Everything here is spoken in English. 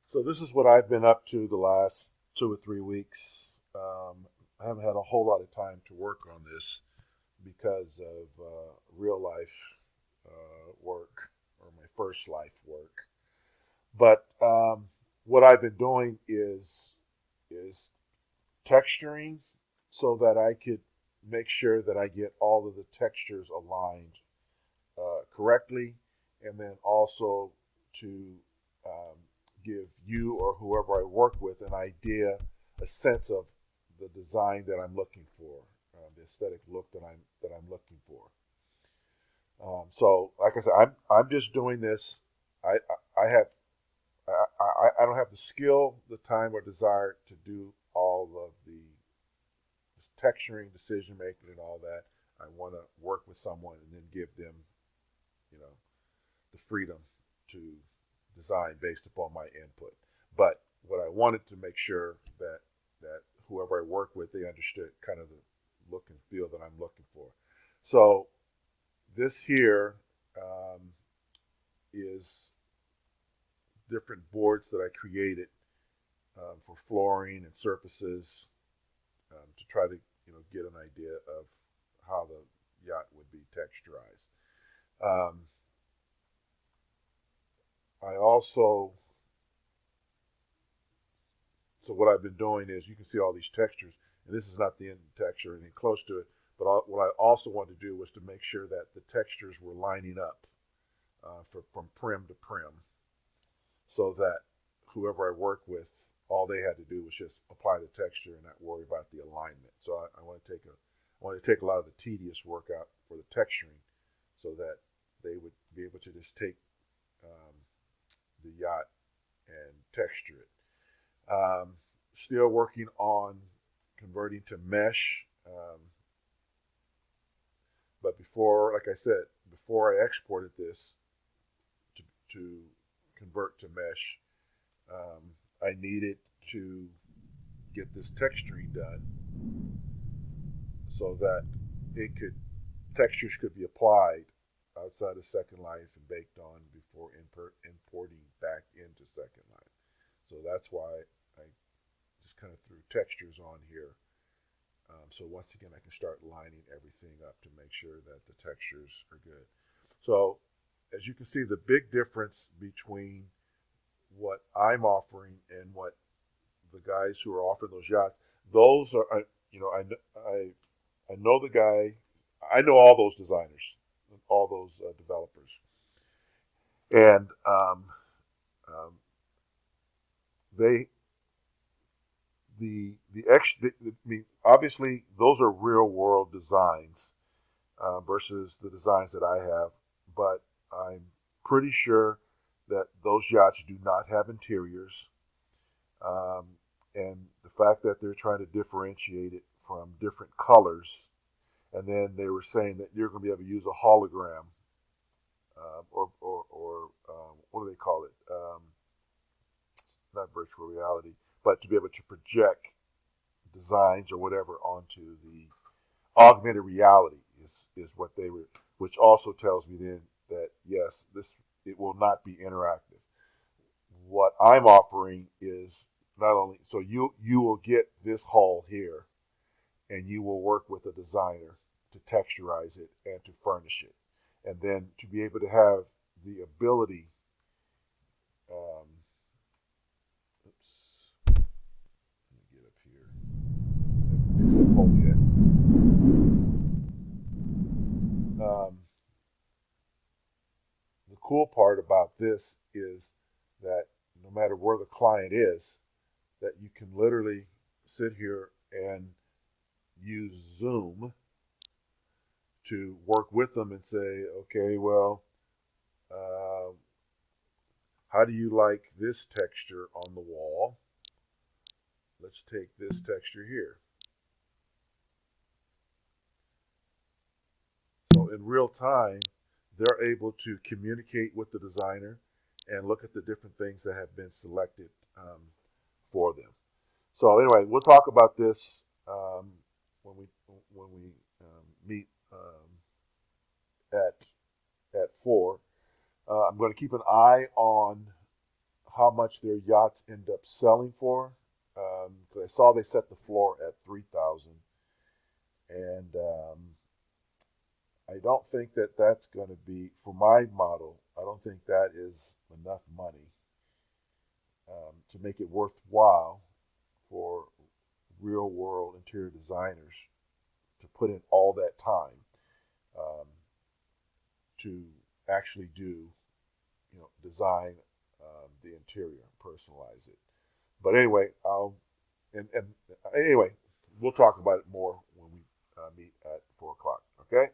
So this is what I've been up to the last 2 or 3 weeks. I haven't had a whole lot of time to work on this because of real life work or my first life work. But what I've been doing is texturing so that I could make sure that I get all of the textures aligned correctly, and then also to um, give you or whoever I work with an idea, a sense of the design that I'm looking for, the aesthetic look that I'm looking for. So, like I said, I'm just doing this. I have I don't have the skill, the time, or desire to do all of the texturing, decision making, and all that. I want to work with someone and then give them, you know, the freedom to design based upon my input. But what I wanted to make sure that whoever I work with, they understood kind of the look and feel that I'm looking for. So this here is different boards that I created for flooring and surfaces to try to get an idea of how the yacht would be texturized. Um, I also So what I've been doing is you can see all these textures, and this is not the end texture or anything close to it. But what I also wanted to do was to make sure that the textures were lining up from prim to prim, so that whoever I work with, all they had to do was just apply the texture and not worry about the alignment. So I want to take a lot of the tedious work out for the texturing, so that they would be able to just take um, the yacht and texture it. Still working on converting to mesh. But before, like I said, before I exported this to, to convert to mesh, I needed to get this texturing done so that it could textures could be applied outside of Second Life and baked on before importing back into Second Life. So that's why I just kind of threw textures on here. So once again, I can start lining everything up to make sure that the textures are good. So as you can see, the big difference between what I'm offering and what the guys who are offering those yachts, those are, I, I know the guy, I know all those designers, all those developers, and um, they I mean, obviously those are real world designs versus the designs that I have, but I'm pretty sure that those yachts do not have interiors. Um, and the fact that they're trying to differentiate it from different colors, and then they were saying that you're going to be able to use a hologram, or what do they call it? Not virtual reality, but to be able to project designs or whatever onto the augmented reality is what they were, which also tells me then that yes, this it will not be interactive. What I'm offering is not only so you will get this hull here, and you will work with a designer to texturize it and to furnish it, and then to be able to have the ability. Um, oops, let me get up here. I haven't fixed that hole yet. Um, the cool part about this is that no matter where the client is, that you can literally sit here and use Zoom to work with them and say, okay, well, uh, how do you like this texture on the wall? Let's take this texture here. So in real time, they're able to communicate with the designer and look at the different things that have been selected for them. So anyway, we'll talk about this when we meet at 4. I'm going to keep an eye on how much their yachts end up selling for. Because I saw they set the floor at 3,000, and I don't think that that's going to be for my model. I don't think that is enough money to make it worthwhile for real world interior designers to put in all that time um, to actually do, design the interior, personalize it. But anyway, and anyway, we'll talk about it more when we meet at 4 o'clock. Okay.